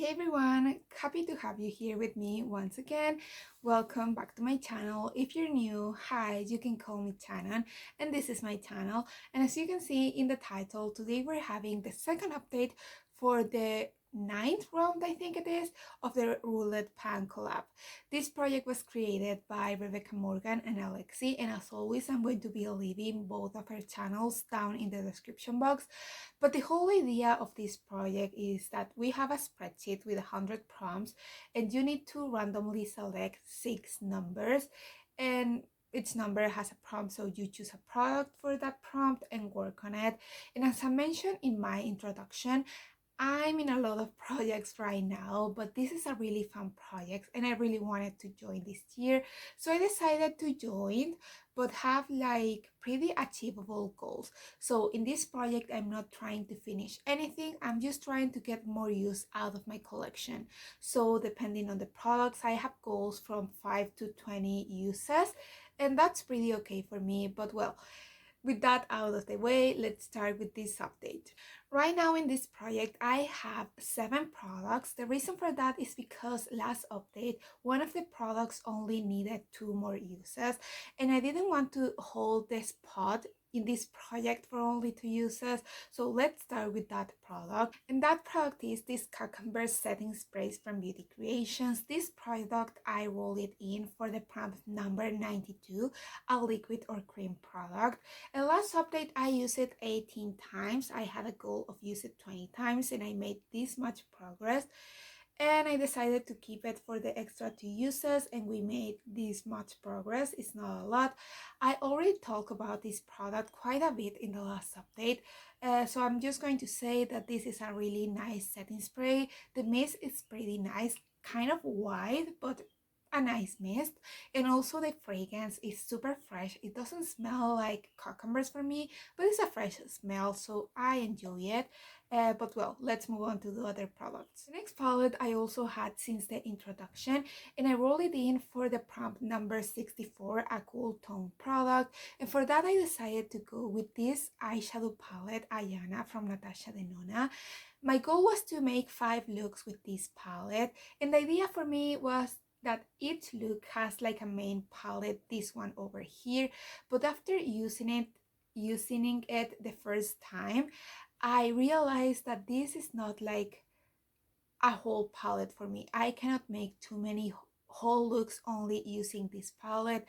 Hey everyone, happy to have you here with me once again. Welcome back to my channel. If you're new, hi, you can call me Tanan, and this is my channel. And as you can see in the title, today we're having the second update for the ninth round, I think it is, of the Roulette Pan collab. This project was created by Rebecca Morgan and Alexi, and as always, I'm going to be leaving both of her channels down in the description box. But the whole idea of this project is that we have a spreadsheet with 100 prompts, and you need to randomly select 6 numbers, and each number has a prompt, so you choose a product for that prompt and work on it. And as I mentioned in my introduction, I'm in a lot of projects right now, but this is a really fun project and I really wanted to join this year. So I decided to join, but have like pretty achievable goals. So in this project, I'm not trying to finish anything. I'm just trying to get more use out of my collection. So depending on the products, I have goals from 5 to 20 uses, and that's pretty okay for me. But well, with that out of the way, let's start with this update. Right now in this project, I have 7 products. The reason for that is because last update, one of the products only needed 2 more uses, and I didn't want to hold the spot in this project for only 2 uses. So let's start with that product. And that product is this cucumber setting sprays from Beauty Creations. This product, I roll it in for the prompt number 92, a liquid or cream product. And last update, I used it 18 times. I had a goal of use it 20 times, and I made this much progress. And I decided to keep it for the extra 2 uses, and we made this much progress. It's not a lot. I already talked about this product quite a bit in the last update, so I'm just going to say that this is a really nice setting spray. The mist is pretty nice, kind of wide, but a nice mist, and also the fragrance is super fresh. It doesn't smell like cucumbers for me, but it's a fresh smell, so I enjoy it. But well, let's move on to the other products. The next palette I also had since the introduction, and I rolled it in for the prompt number 64, a cool tone product. And for that, I decided to go with this eyeshadow palette, Ayana from Natasha Denona. My goal was to make 5 looks with this palette, and the idea for me was that each look has like a main palette, this one over here, but after using it the first time, I realized that this is not like a whole palette for me. I cannot make too many whole looks only using this palette.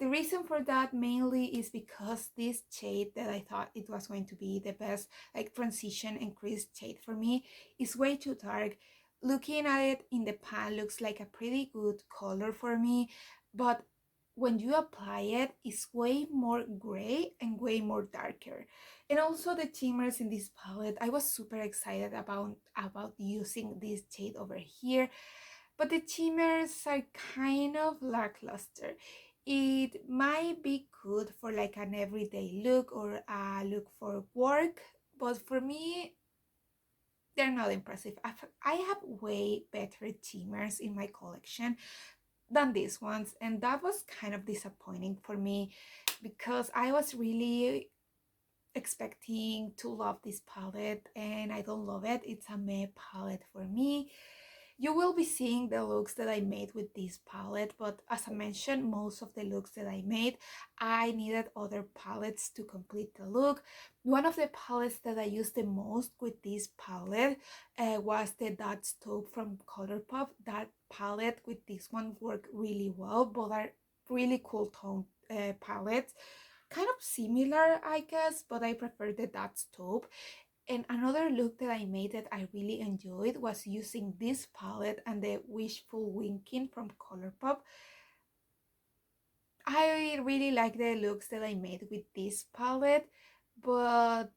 The reason for that mainly is because this shade that I thought it was going to be the best like transition and crease shade for me is way too dark. Looking at it in the pan looks like a pretty good color for me, but when you apply it, it's way more gray and way more darker. And also the shimmers in this palette, I was super excited about using this shade over here, but the shimmers are kind of lackluster. It might be good for like an everyday look or a look for work, but for me, they're not impressive. I have way better shimmers in my collection than these ones, and that was kind of disappointing for me because I was really expecting to love this palette and I don't love it. It's a meh palette for me. You will be seeing the looks that I made with this palette, but as I mentioned, most of the looks that I made, I needed other palettes to complete the look. One of the palettes that I used the most with this palette was the Dot Taupe from Colourpop. That palette with this one worked really well. Both are really cool tone palettes. Kind of similar, I guess, but I prefer the Dot Taupe. And another look that I made that I really enjoyed was using this palette and the Wishful Winking from Colourpop. I really like the looks that I made with this palette, but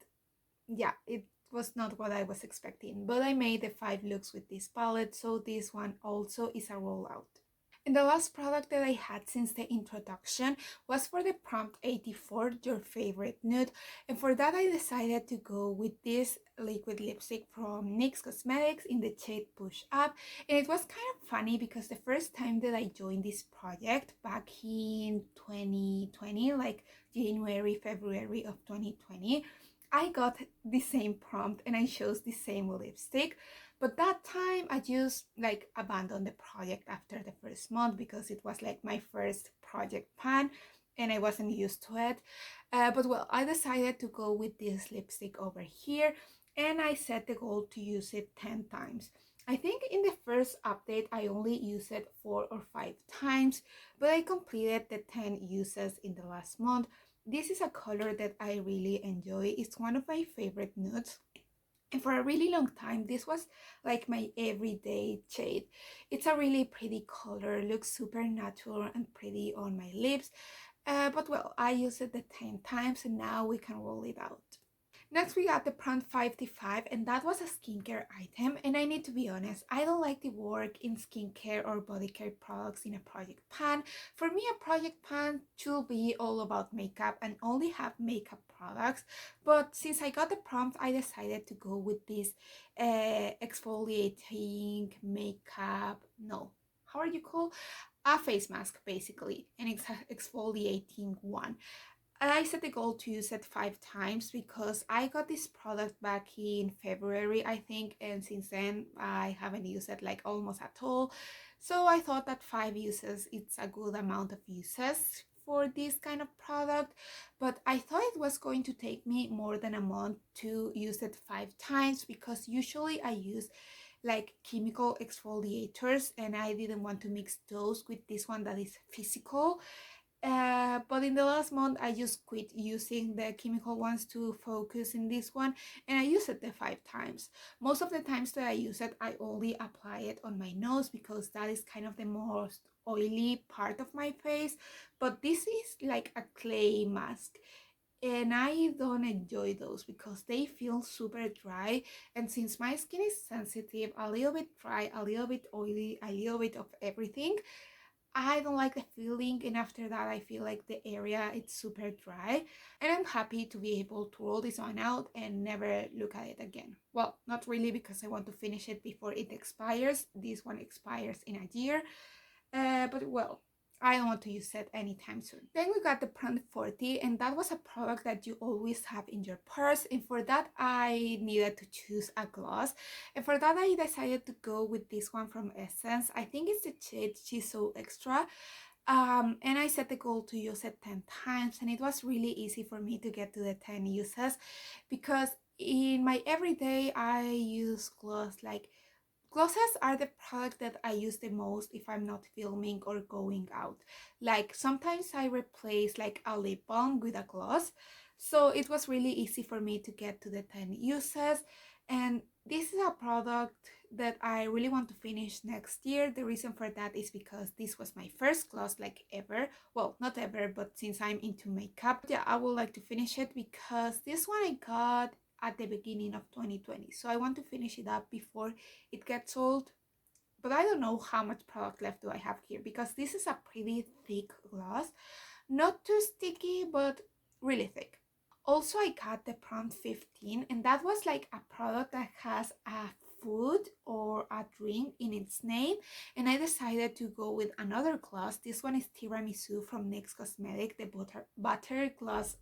yeah, it was not what I was expecting. But I made the 5 looks with this palette, so this one also is a rollout. And the last product that I had since the introduction was for the prompt 84, your favorite nude. And for that I decided to go with this liquid lipstick from NYX Cosmetics in the shade Push Up. And it was kind of funny because the first time that I joined this project back in 2020, like January, February of 2020, I got the same prompt and I chose the same lipstick. But that time I just like abandoned the project after the first month because it was like my first project pan and I wasn't used to it. But well, I decided to go with this lipstick over here, and I set the goal to use it 10 times. I think in the first update I only used it 4 or 5 times, but I completed the 10 uses in the last month. This is a color that I really enjoy. It's one of my favorite nudes. And for a really long time, this was like my everyday shade. It's a really pretty color, looks super natural and pretty on my lips. But well, I used it the 10 times and now we can roll it out. Next, we got the Prompt 55, and that was a skincare item. And I need to be honest, I don't like the work in skincare or body care products in a project pan. For me, a project pan should be all about makeup and only have makeup products. But since I got the prompt, I decided to go with this exfoliating makeup. No, how are you called? A face mask basically, an exfoliating one. I set the goal to use it 5 times because I got this product back in February, I think, and since then I haven't used it like almost at all. So I thought that 5 uses, it's a good amount of uses for this kind of product, but I thought it was going to take me more than a month to use it 5 times because usually I use like chemical exfoliators and I didn't want to mix those with this one that is physical. But in the last month, I just quit using the chemical ones to focus in this one, and I use it the 5 times. Most of the times that I use it, I only apply it on my nose because that is kind of the most oily part of my face. But this is like a clay mask, and I don't enjoy those because they feel super dry. And since my skin is sensitive, a little bit dry, a little bit oily, a little bit of everything, I don't like the feeling, and after that I feel like the area it's super dry, and I'm happy to be able to roll this one out and never look at it again. Well, not really because I want to finish it before it expires. This one expires in a year, but well, I don't want to use it anytime soon. Then we got the Print 40, and that was a product that you always have in your purse, and for that I needed to choose a gloss, and for that I decided to go with this one from Essence. I think it's the shade She's So Extra. And I set the goal to use it 10 times, and it was really easy for me to get to the 10 uses because in my everyday I use gloss. Like, glosses are the product that I use the most if I'm not filming or going out. Like, sometimes I replace like a lip balm with a gloss. So it was really easy for me to get to the 10 uses. And this is a product that I really want to finish next year. The reason for that is because this was my first gloss like ever. Well, not ever, but since I'm into makeup. Yeah, I would like to finish it because this one I got at the beginning of 2020. So I want to finish it up before it gets old. But I don't know how much product left do I have here because this is a pretty thick gloss. Not too sticky, but really thick. Also, I got the Prompt 15, and that was like a product that has a food or a drink in its name, and I decided to go with another gloss. This one is Tiramisu from NYX Cosmetic, the butter gloss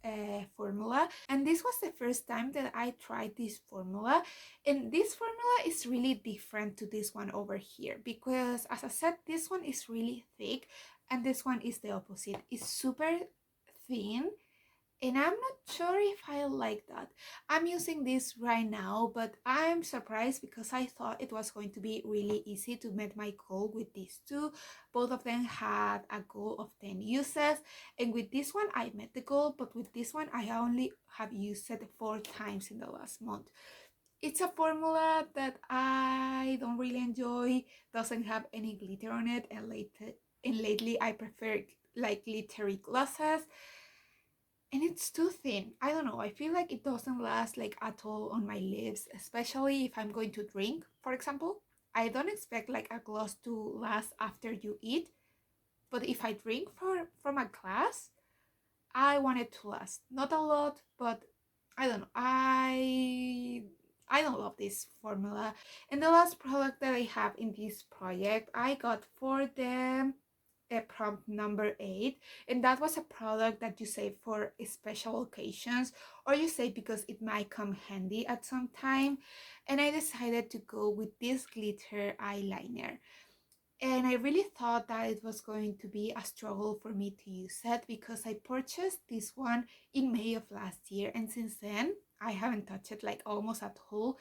formula, and this was the first time that I tried this formula, and this formula is really different to this one over here because, as I said, this one is really thick and this one is the opposite. It's super thin, and I'm not sure if I like that. I'm using this right now, but I'm surprised because I thought it was going to be really easy to meet my goal with these two. Both of them had a goal of 10 uses, and with this one I met the goal, but with this one I only have used it 4 times in the last month. It's a formula that I don't really enjoy, doesn't have any glitter on it, and lately I prefer like glittery glosses, and it's too thin. I don't know, I feel like it doesn't last like at all on my lips, especially if I'm going to drink, for example. I don't expect like a gloss to last after you eat, but if I drink from a glass, I want it to last. Not a lot, but I don't know. I don't love this formula. And the last product that I have in this project, I got for the prompt number 8, and that was a product that you save for special occasions, or you save because it might come handy at some time. And I decided to go with this glitter eyeliner. And I really thought that it was going to be a struggle for me to use it, because I purchased this one in May of last year, and since then I haven't touched it like almost at all.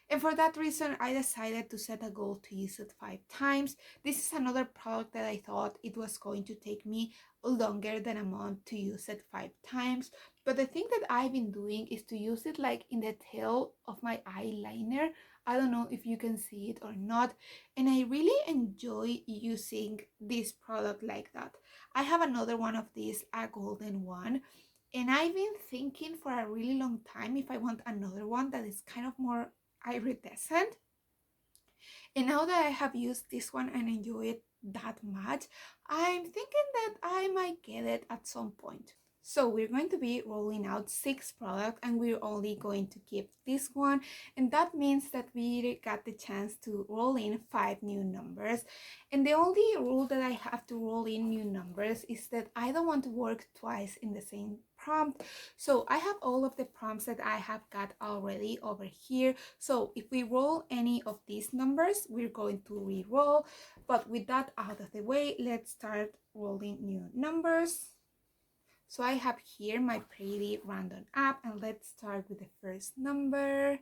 And for that reason, I decided to set a goal to use it 5 times. This is another product that I thought it was going to take me longer than a month to use it 5 times. But the thing that I've been doing is to use it like in the tail of my eyeliner. I don't know if you can see it or not. And I really enjoy using this product like that. I have another one of these, a golden one. And I've been thinking for a really long time if I want another one that is kind of more iridescent. And now that I have used this one and enjoy it that much, I'm thinking that I might get it at some point. So we're going to be rolling out 6 products, and we're only going to keep this one, and that means that we got the chance to roll in 5 new numbers. And the only rule that I have to roll in new numbers is that I don't want to work twice in the same prompt. So I have all of the prompts that I have got already over here. So if we roll any of these numbers, we're going to re-roll. But with that out of the way, let's start rolling new numbers. So I have here my pretty random app, and let's start with the first number,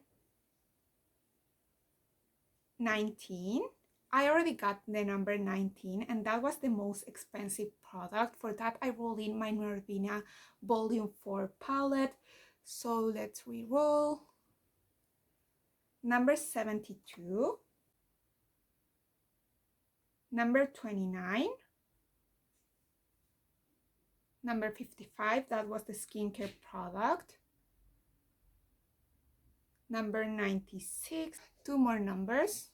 19. I already got the number 19, and that was the most expensive product. For that, I rolled in my Norvina Volume 4 palette. So let's re-roll. Number 72. Number 29. Number 55, that was the skincare product. Number 96, 2 more numbers.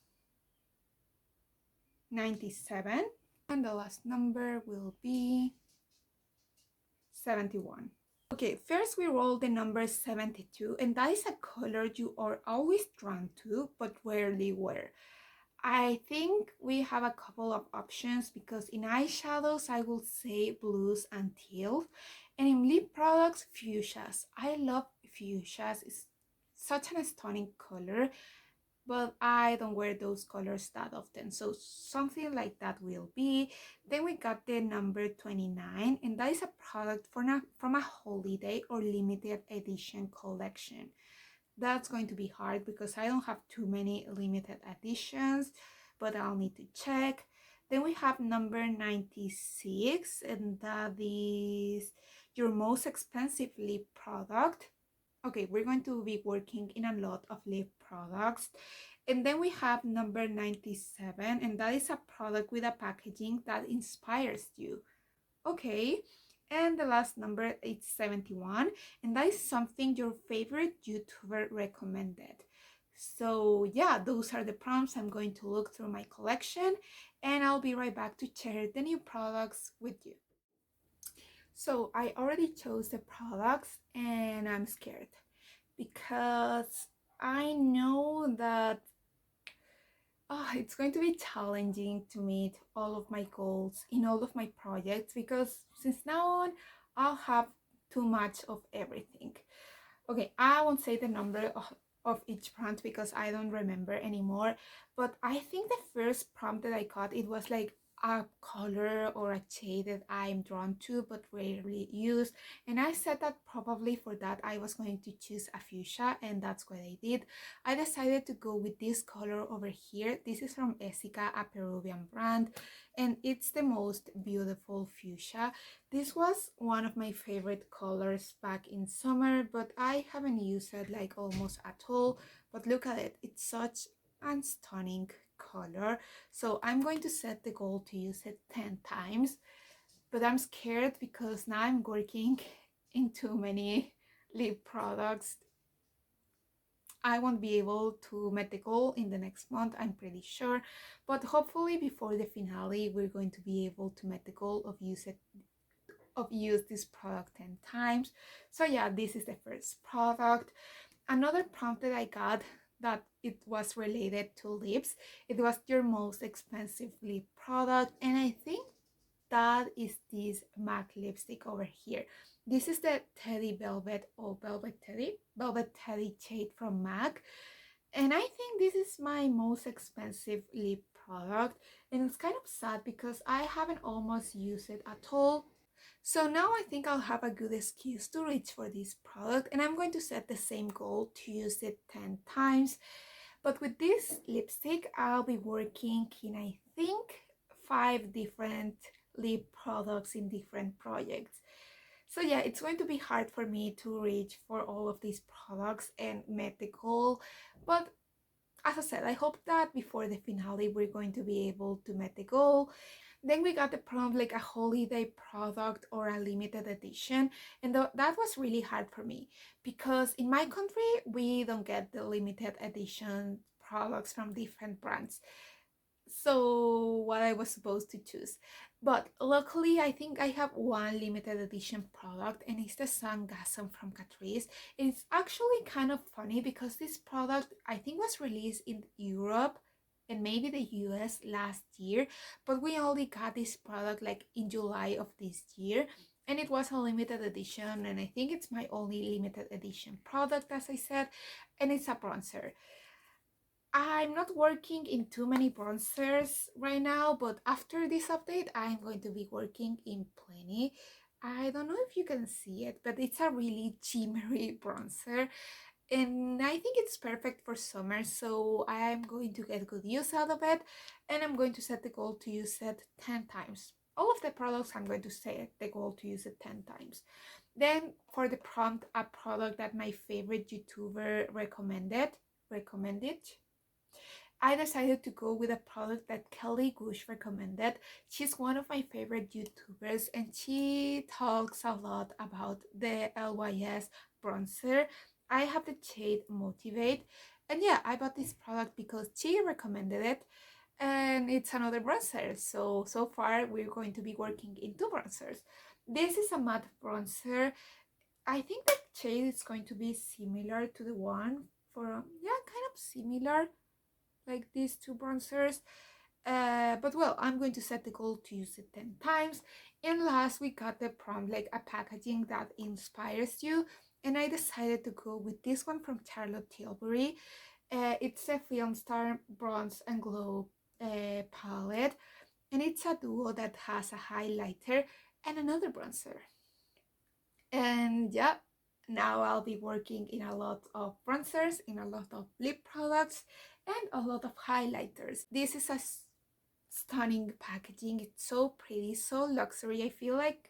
97, and the last number will be 71. Okay, first we roll the number 72, and that is a color you are always drawn to but rarely wear. I think we have a couple of options, because in eyeshadows I will say blues and teal, and in lip products, fuchsias. I love fuchsias. It's such an stunning color, but I don't wear those colors that often, so something like that will be. Then we got the number 29, and that is a product from a holiday or limited edition collection. That's going to be hard because I don't have too many limited editions, but I'll need to check. Then we have number 96, and that is your most expensive lip product. Okay, we're going to be working in a lot of lip products. And then we have number 97, and that is a product with a packaging that inspires you. Okay, and the last number is 71, and that is something your favorite YouTuber recommended. So yeah, those are the prompts. I'm going to look through my collection, and I'll be right back to share the new products with you. So I already chose the products, and I'm scared because I know that it's going to be challenging to meet all of my goals in all of my projects, because since now on I'll have too much of everything. Okay, I won't say the number of each prompt because I don't remember anymore, but I think the first prompt that I got, it was like a color or a shade that I'm drawn to but rarely use, and I said that probably for that I was going to choose a fuchsia, and that's what I did. I decided to go with this color over here. This is from Essica, a Peruvian brand, and it's the most beautiful fuchsia. This was one of my favorite colors back in summer, but I haven't used it like almost at all. But look at it, it's such a stunning color. So I'm going to set the goal to use it 10 times, but I'm scared because now I'm working in too many lip products. I won't be able to meet the goal in the next month, I'm pretty sure, but hopefully before the finale we're going to be able to meet the goal of use this product 10 times. So yeah, this is the first product. Another prompt that I got that it was related to lips, it was your most expensive lip product, and I think that is this MAC lipstick over here. This is the Teddy Velvet or Velvet Teddy shade from MAC. And I think this is my most expensive lip product. And it's kind of sad because I haven't almost used it at all. So now I think I'll have a good excuse to reach for this product, and I'm going to set the same goal to use it 10 times. But with this lipstick, I'll be working in, I think, 5 different lip products in different projects. So yeah, it's going to be hard for me to reach for all of these products and meet the goal. But as I said, I hope that before the finale, we're going to be able to meet the goal. Then we got the prompt like a holiday product or a limited edition, and that was really hard for me because in my country we don't get the limited edition products from different brands. So what I was supposed to choose, but luckily I think I have one limited edition product, and it's the Sangasm from Catrice. It's actually kind of funny because this product I think was released in Europe and maybe the US last year, but we only got this product like in July of this year, and it was a limited edition, and I think it's my only limited edition product, as I said, and it's a bronzer. I'm not working in too many bronzers right now, but after this update, I'm going to be working in plenty. I don't know if you can see it, but it's a really shimmery bronzer, and I think it's perfect for summer, so I'm going to get good use out of it, and I'm going to set the goal to use it 10 times. All of the products I'm going to set the goal to use it 10 times. Then for the prompt, a product that my favorite YouTuber recommended, I decided to go with a product that Kelly Gush recommended. She's one of my favorite YouTubers, and she talks a lot about the LYS bronzer. I have the shade Motivate, and yeah, I bought this product because she recommended it, and it's another bronzer. So far we're going to be working in 2 bronzers. This is a matte bronzer. I think the shade is going to be similar to the one for, yeah, kind of similar like these 2 bronzers. But well, I'm going to set the goal to use it 10 times. And last, we got the prompt like a packaging that inspires you, and I decided to go with this one from Charlotte Tilbury. It's a Film Star Bronze and Glow palette, and it's a duo that has a highlighter and another bronzer. And yeah, now I'll be working in a lot of bronzers, in a lot of lip products, and a lot of highlighters. This is a stunning packaging. It's so pretty, so luxury. I feel like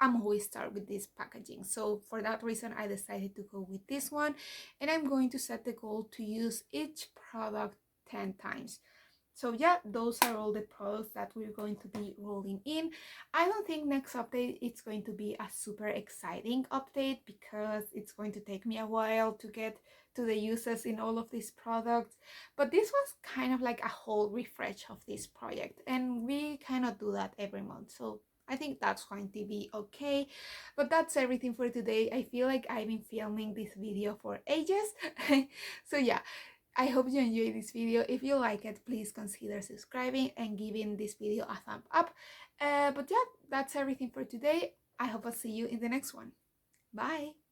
I'm always start with this packaging. So for that reason, I decided to go with this one, and I'm going to set the goal to use each product 10 times. So yeah, those are all the products that we're going to be rolling in. I don't think next update it's going to be a super exciting update because it's going to take me a while to get to the uses in all of these products. But this was kind of like a whole refresh of this project, and we kind of do that every month. So I think that's going to be okay. But that's everything for today. I feel like I've been filming this video for ages. So yeah, I hope you enjoyed this video. If you like it, please consider subscribing and giving this video a thumb up. But yeah, that's everything for today. I hope I'll see you in the next one. Bye!